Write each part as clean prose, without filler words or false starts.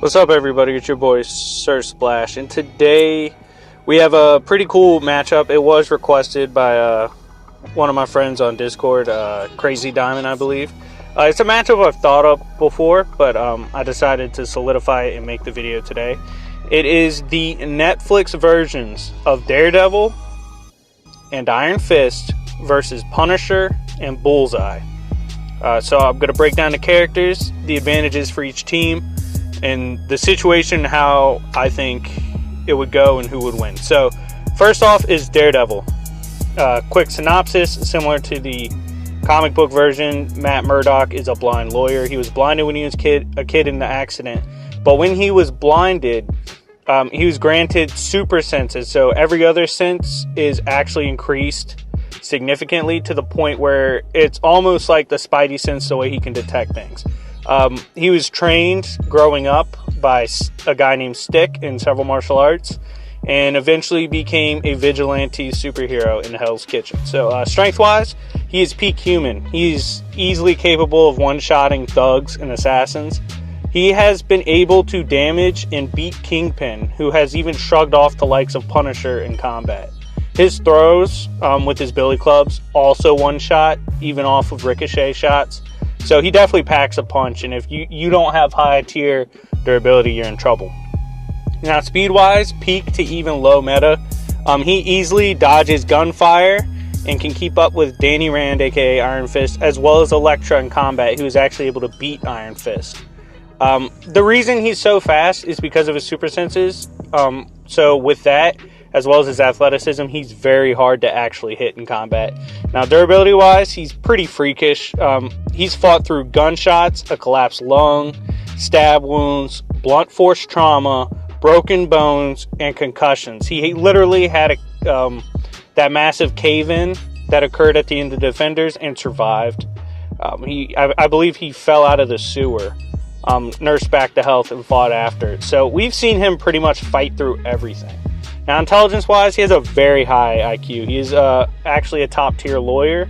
What's up, everybody? It's your boy Sir Splash, and today we have a pretty cool matchup. It was requested by one of my friends on Discord, Crazy Diamond, I believe. It's a matchup I've thought of before, but I decided to solidify it and make the video today. It is the Netflix versions of Daredevil and Iron Fist versus Punisher and Bullseye. So I'm going to break down the characters, the advantages for each team, and the situation, how I think it would go and who would win. So first off is Daredevil. Quick synopsis, similar to the comic book version, Matt Murdock is a blind lawyer. He was blinded when he was a kid in the accident. But when he was blinded, he was granted super senses. So every other sense is actually increased significantly to the point where it's almost like the Spidey sense, the way he can detect things. He was trained growing up by a guy named Stick in several martial arts, and eventually became a vigilante superhero in Hell's Kitchen. So strength-wise, he is peak human. He's easily capable of one-shotting thugs and assassins. He has been able to damage and beat Kingpin, who has even shrugged off the likes of Punisher in combat. His throws with his billy clubs also one-shot, even off of ricochet shots. So he definitely packs a punch, and if you don't have high tier durability, you're in trouble. Now, speed-wise, peak to even low meta, he easily dodges gunfire and can keep up with Danny Rand, aka Iron Fist, as well as Elektra in combat, who is actually able to beat Iron Fist. The reason he's so fast is because of his super senses. So with that, as well as his athleticism, he's very hard to actually hit in combat. Now, durability-wise, he's pretty freakish. He's fought through gunshots, a collapsed lung, stab wounds, blunt force trauma, broken bones, and concussions. He literally had that massive cave-in that occurred at the end of the Defenders and survived. I believe he fell out of the sewer, nursed back to health, and fought after. So we've seen him pretty much fight through everything. Now, intelligence-wise, he has a very high IQ. He is actually a top-tier lawyer.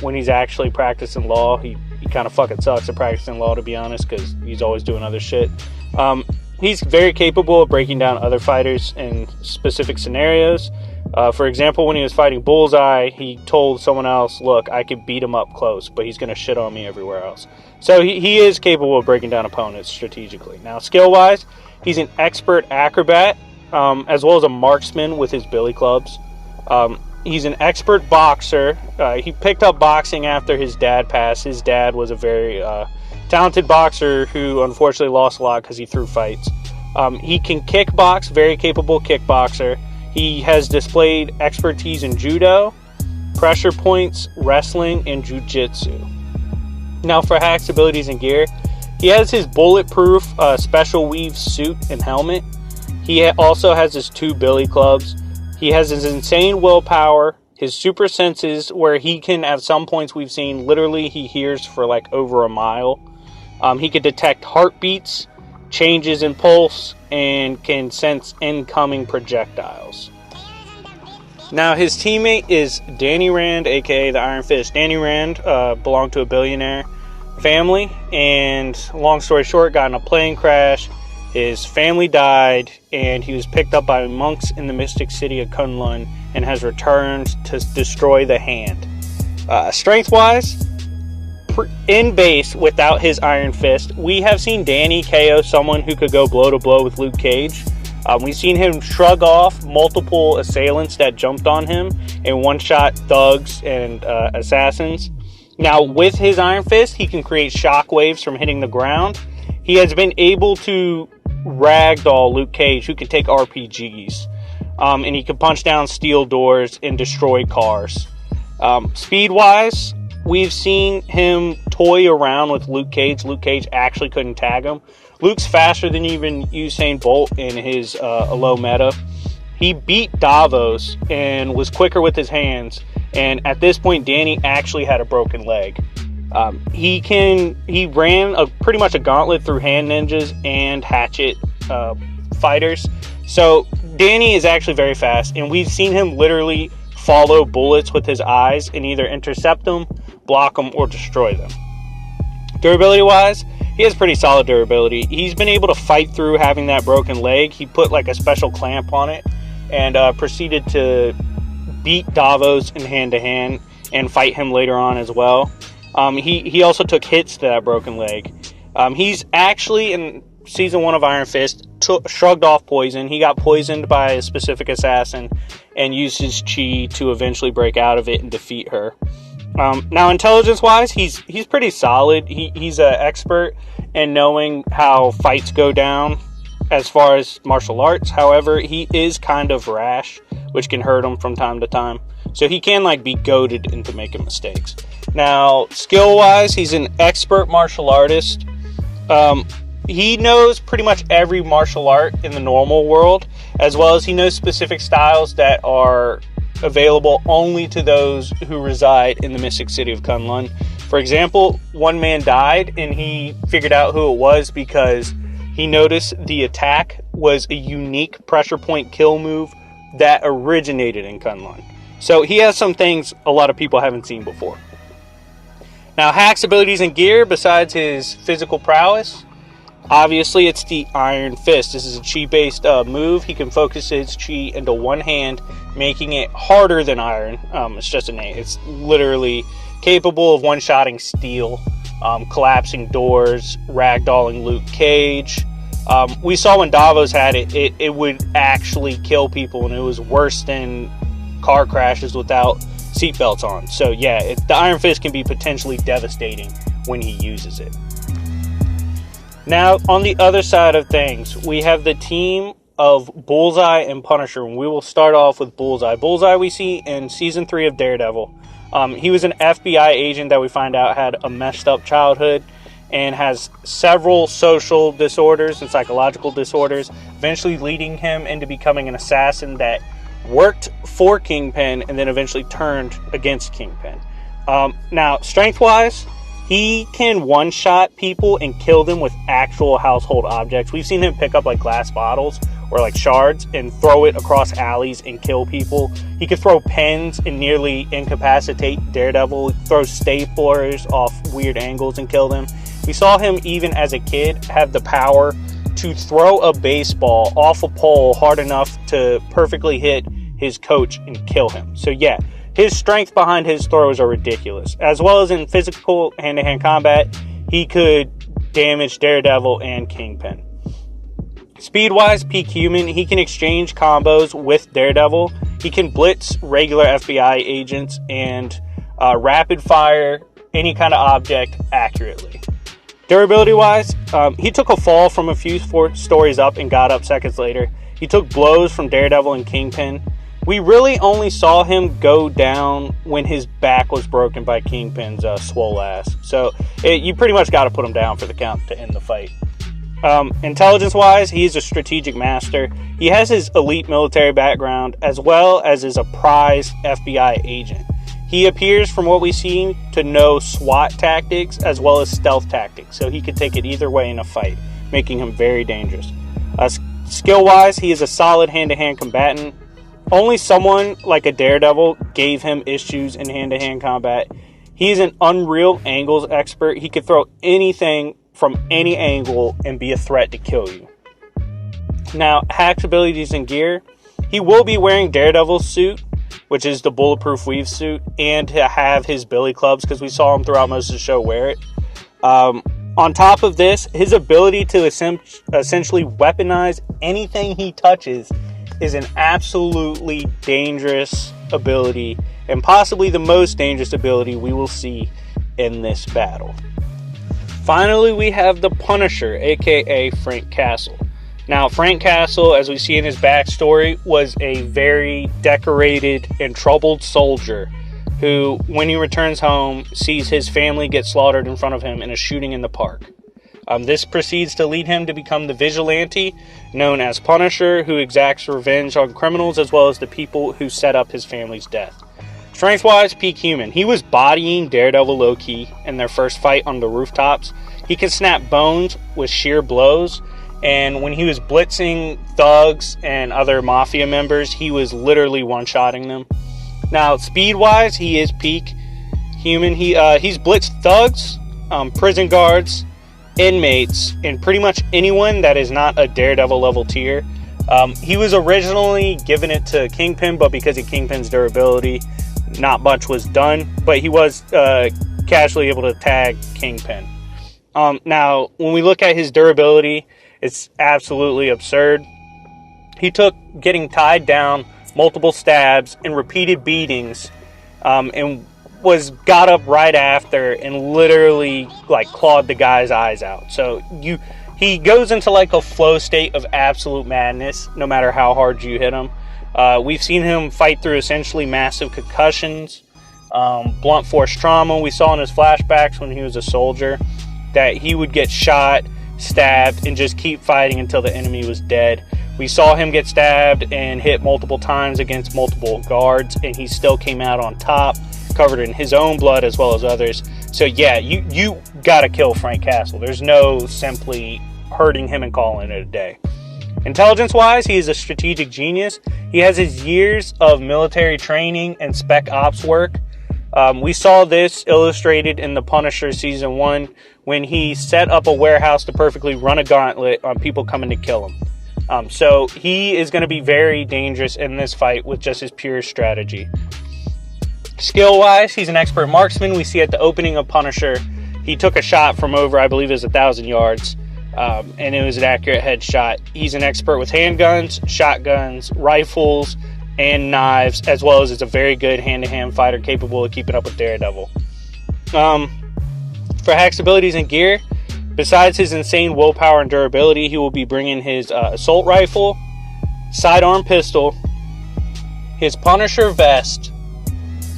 When he's actually practicing law, he kind of fucking sucks at practicing law, to be honest, because he's always doing other shit. He's very capable of breaking down other fighters in specific scenarios. For example, when he was fighting Bullseye, he told someone else, look, I could beat him up close, but he's going to shit on me everywhere else. So he is capable of breaking down opponents strategically. Now, skill-wise, he's an expert acrobat, as well as a marksman with his billy clubs. He's an expert boxer. He picked up boxing after his dad passed. His dad was a very talented boxer who unfortunately lost a lot because he threw fights. He can kickbox, very capable kickboxer. He has displayed expertise in judo, pressure points, wrestling, and jiu-jitsu. Now, for hacks, abilities, and gear, he has his bulletproof special weave suit and helmet. He also has his 2 billy clubs. He has his insane willpower, his super senses, where he can, at some points we've seen, literally he hears for like over a mile. He can detect heartbeats, changes in pulse, and can sense incoming projectiles. Now, his teammate is Danny Rand, aka the Iron Fist. Danny Rand belonged to a billionaire family, and long story short, got in a plane crash. His family died, and he was picked up by monks in the mystic city of Kunlun and has returned to destroy the Hand. Strength-wise, in base, without his Iron Fist, we have seen Danny KO someone who could go blow-to-blow with Luke Cage. We've seen him shrug off multiple assailants that jumped on him and one-shot thugs and assassins. Now, with his Iron Fist, he can create shockwaves from hitting the ground. He has been able to ragdoll Luke Cage, who can take RPGs. And he can punch down steel doors and destroy cars. Speed-wise, we've seen him toy around with Luke Cage. Luke Cage actually couldn't tag him. Luke's faster than even Usain Bolt in his low meta. He beat Davos and was quicker with his hands. And at this point, Danny actually had a broken leg. He ran pretty much a gauntlet through hand ninjas and hatchet fighters. So Danny is actually very fast, and we've seen him literally follow bullets with his eyes and either intercept them, block them, or destroy them. Durability wise, he has pretty solid durability. He's been able to fight through having that broken leg. He put like a special clamp on it and proceeded to beat Davos in hand-to-hand and fight him later on as well. He also took hits to that broken leg. He's actually, in Season 1 of Iron Fist, shrugged off poison. He got poisoned by a specific assassin and used his chi to eventually break out of it and defeat her. Now, intelligence-wise, he's pretty solid. He's an expert in knowing how fights go down as far as martial arts. However, he is kind of rash, which can hurt him from time to time. So he can be goaded into making mistakes. Now, skill-wise, he's an expert martial artist. He knows pretty much every martial art in the normal world, as well as he knows specific styles that are available only to those who reside in the mystic city of Kunlun. For example, one man died, and he figured out who it was because he noticed the attack was a unique pressure point kill move that originated in Kunlun. So he has some things a lot of people haven't seen before. Now, Hack's abilities and gear, besides his physical prowess, obviously it's the Iron Fist. This is a chi-based move. He can focus his chi into one hand, making it harder than iron. It's just innate. It's literally capable of one-shotting steel, collapsing doors, ragdolling Luke Cage. We saw when Davos had it, it would actually kill people, and it was worse than car crashes without seatbelts on. So yeah, the Iron Fist can be potentially devastating when he uses it. Now, on the other side of things, we have the team of Bullseye and Punisher, and we will start off with Bullseye. Bullseye we see in Season 3 of Daredevil. He was an FBI agent that we find out had a messed up childhood and has several social disorders and psychological disorders, eventually leading him into becoming an assassin that worked for Kingpin and then eventually turned against Kingpin. Now, strength-wise, he can one-shot people and kill them with actual household objects. We've seen him pick up glass bottles or shards and throw it across alleys and kill people. He could throw pens and nearly incapacitate Daredevil, throw staplers off weird angles and kill them. We saw him even as a kid have the power to throw a baseball off a pole hard enough to perfectly hit his coach and kill him. So yeah, his strength behind his throws are ridiculous. As well as in physical hand-to-hand combat, he could damage Daredevil and Kingpin. Speed-wise, peak human. He can exchange combos with Daredevil. He can blitz regular FBI agents and rapid-fire any kind of object accurately. Durability-wise, he took a fall from a few stories up and got up seconds later. He took blows from Daredevil and Kingpin. We really only saw him go down when his back was broken by Kingpin's swole ass. So you pretty much got to put him down for the count to end the fight. Intelligence-wise, he is a strategic master. He has his elite military background as well as is a prized FBI agent. He appears, from what we've seen, to know SWAT tactics as well as stealth tactics, so he could take it either way in a fight, making him very dangerous. Skill-wise, he is a solid hand-to-hand combatant. Only someone like a Daredevil gave him issues in hand-to-hand combat. He is an unreal angles expert. He could throw anything from any angle and be a threat to kill you. Now, Hack's abilities and gear. He will be wearing Daredevil's suit, which is the bulletproof weave suit, and to have his billy clubs, because we saw him throughout most of the show wear it. On top of this, his ability to essentially weaponize anything he touches is an absolutely dangerous ability, and possibly the most dangerous ability we will see in this battle. Finally, we have the Punisher, aka Frank Castle. Now, Frank Castle, as we see in his backstory, was a very decorated and troubled soldier who, when he returns home, sees his family get slaughtered in front of him in a shooting in the park. This proceeds to lead him to become the vigilante known as Punisher, who exacts revenge on criminals as well as the people who set up his family's death. Strength-wise, peak human. He was bodying Daredevil low-key in their first fight on the rooftops. He can snap bones with sheer blows, and when he was blitzing thugs and other mafia members, he was literally one-shotting them. Now, speed-wise, he is peak human. He's blitzed thugs, prison guards, inmates and pretty much anyone that is not a Daredevil level tier. He was originally given it to Kingpin, but because of Kingpin's durability, not much was done. But he was casually able to tag Kingpin. Now, when we look at his durability, it's absolutely absurd. He took getting tied down, multiple stabs, and repeated beatings, and got up right after and literally like clawed the guy's eyes out. So he goes into like a flow state of absolute madness no matter how hard you hit him. We've seen him fight through essentially massive concussions, blunt force trauma. We saw in his flashbacks when he was a soldier that he would get shot, stabbed, and just keep fighting until the enemy was dead. We saw him get stabbed and hit multiple times against multiple guards, and he still came out on top, covered in his own blood as well as others. So yeah, you gotta kill Frank Castle. There's no simply hurting him and calling it a day. Intelligence-wise, he is a strategic genius. He has his years of military training and spec ops work. We saw this illustrated in The Punisher Season 1 when he set up a warehouse to perfectly run a gauntlet on people coming to kill him. So he is going to be very dangerous in this fight with just his pure strategy. Skill-wise, he's an expert marksman. We see at the opening of Punisher, he took a shot from over, I believe it was 1,000 yards, and it was an accurate headshot. He's an expert with handguns, shotguns, rifles, and knives, as well as is a very good hand-to-hand fighter capable of keeping up with Daredevil. For Hack's abilities and gear, besides his insane willpower and durability, he will be bringing his assault rifle, sidearm pistol, his Punisher vest,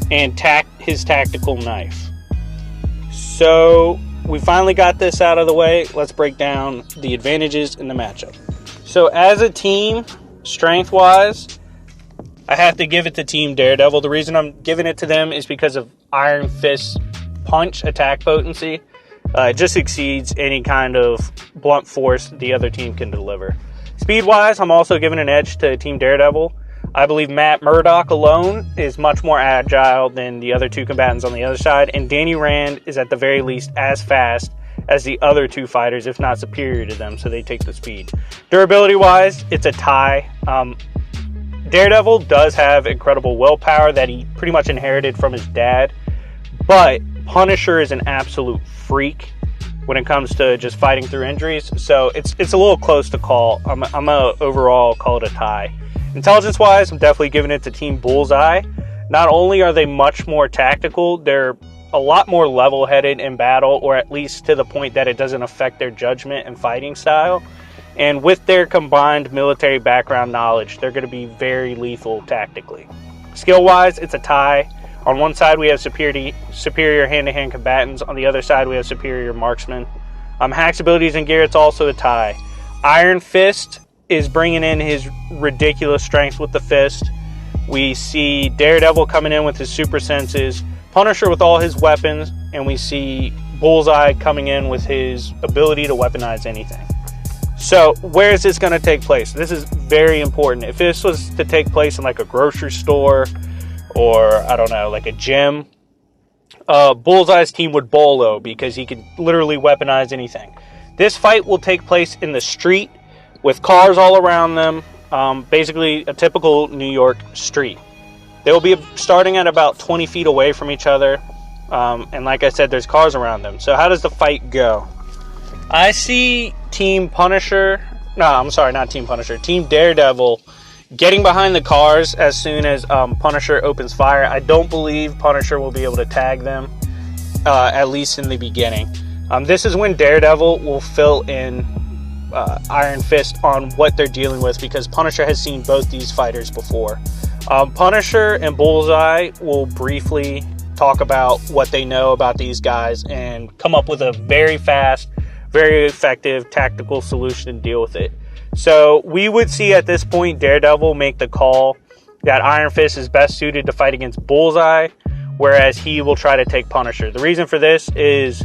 and his tactical knife. So we finally got this out of the way. Let's break down the advantages in the matchup. So as a team, strength-wise, I have to give it to Team Daredevil. The reason I'm giving it to them is because of Iron Fist's punch attack potency. It just exceeds any kind of blunt force the other team can deliver. Speed-wise, I'm also giving an edge to Team Daredevil. I believe Matt Murdock alone is much more agile than the other two combatants on the other side, and Danny Rand is at the very least as fast as the other two fighters, if not superior to them, so they take the speed. Durability-wise, it's a tie. Daredevil does have incredible willpower that he pretty much inherited from his dad, but Punisher is an absolute freak when it comes to just fighting through injuries, so it's a little close to call. I'm gonna overall call it a tie. Intelligence-wise, I'm definitely giving it to Team Bullseye. Not only are they much more tactical, they're a lot more level-headed in battle, or at least to the point that it doesn't affect their judgment and fighting style. And with their combined military background knowledge, they're going to be very lethal tactically. Skill-wise, it's a tie. On one side, we have superior hand-to-hand combatants. On the other side, we have superior marksmen. Hack's abilities and gear, it's also a tie. Iron Fist is bringing in his ridiculous strength with the fist. We see Daredevil coming in with his super senses, Punisher with all his weapons, and we see Bullseye coming in with his ability to weaponize anything. So, where is this going to take place? This is very important. If this was to take place in like a grocery store or, I don't know, like a gym, Bullseye's team would bolo because he could literally weaponize anything. This fight will take place in the street with cars all around them, basically a typical New York street. They will be starting at about 20 feet away from each other, and like I said, there's cars around them. So how does the fight go? I see Team Daredevil getting behind the cars as soon as Punisher opens fire. I don't believe Punisher will be able to tag them, at least in the beginning. This is when Daredevil will fill in Iron Fist on what they're dealing with, because Punisher has seen both these fighters before. Punisher and Bullseye will briefly talk about what they know about these guys and come up with a very fast, very effective tactical solution to deal with it. So we would see at this point Daredevil make the call that Iron Fist is best suited to fight against Bullseye, whereas he will try to take Punisher. The reason for this is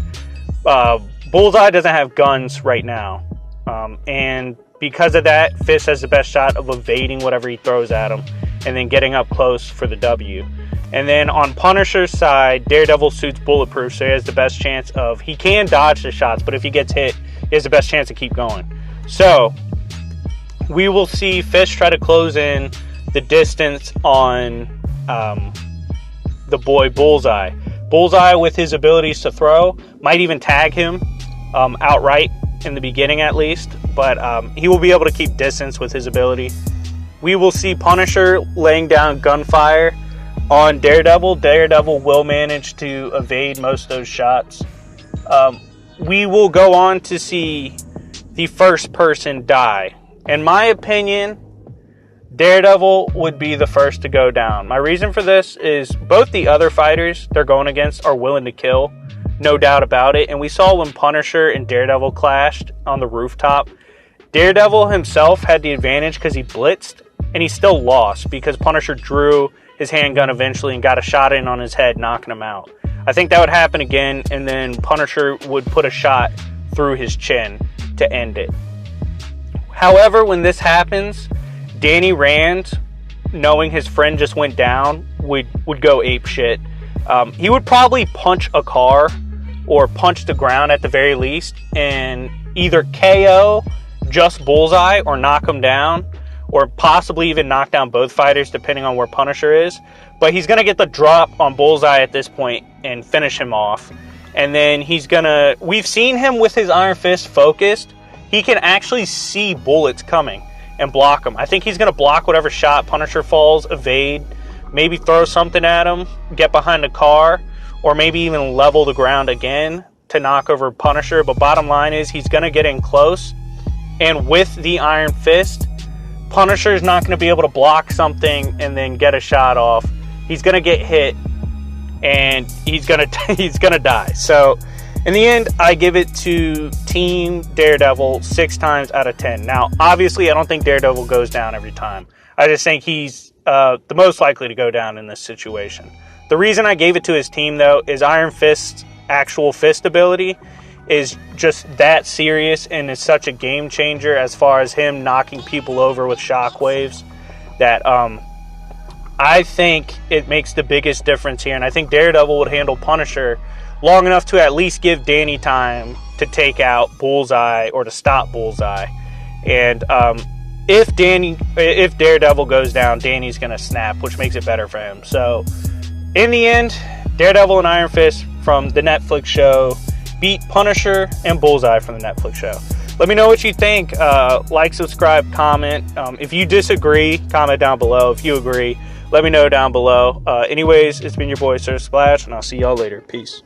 Bullseye doesn't have guns right now. And because of that, Fist has the best shot of evading whatever he throws at him and then getting up close for the W. And then on Punisher's side, Daredevil suit's bulletproof, so he has the best chance of... He can dodge the shots, but if he gets hit, he has the best chance to keep going. So, we will see Fist try to close in the distance on the boy Bullseye. Bullseye, with his abilities to throw, might even tag him outright in the beginning at least, but he will be able to keep distance with his ability. We will see Punisher laying down gunfire on Daredevil. Daredevil will manage to evade most of those shots. We will go on to see the first person die. In my opinion, Daredevil would be the first to go down. My reason for this is both the other fighters they're going against are willing to kill, no doubt about it. And we saw when Punisher and Daredevil clashed on the rooftop, Daredevil himself had the advantage because he blitzed, and he still lost because Punisher drew his handgun eventually and got a shot in on his head, knocking him out. I think that would happen again, and then Punisher would put a shot through his chin to end it. However, when this happens, Danny Rand, knowing his friend just went down, would go apeshit. He would probably punch a car or punch the ground at the very least and either KO just Bullseye or knock him down, or possibly even knock down both fighters depending on where Punisher is. But he's going to get the drop on Bullseye at this point and finish him off. And then he's going to... We've seen him with his Iron Fist focused. He can actually see bullets coming and block them. I think he's going to block whatever shot Punisher falls, evade, maybe throw something at him, get behind the car, or maybe even level the ground again to knock over Punisher. But bottom line is he's going to get in close. And with the Iron Fist, Punisher is not going to be able to block something and then get a shot off. He's going to get hit, and he's going to die. So, in the end, I give it to Team Daredevil 6 times out of 10. Now, obviously, I don't think Daredevil goes down every time. I just think he's the most likely to go down in this situation. The reason I gave it to his team, though, is Iron Fist's actual fist ability is just that serious and is such a game changer as far as him knocking people over with shockwaves that I think it makes the biggest difference here. And I think Daredevil would handle Punisher long enough to at least give Danny time to take out Bullseye or to stop Bullseye. And if Daredevil goes down, Danny's going to snap, which makes it better for him. So in the end, Daredevil and Iron Fist from the Netflix show beat Punisher and Bullseye from the Netflix show. Let me know what you think. Like, subscribe, comment. If you disagree, comment down below. If you agree, let me know down below. Anyways, it's been your boy, Sir Splash, and I'll see y'all later. Peace.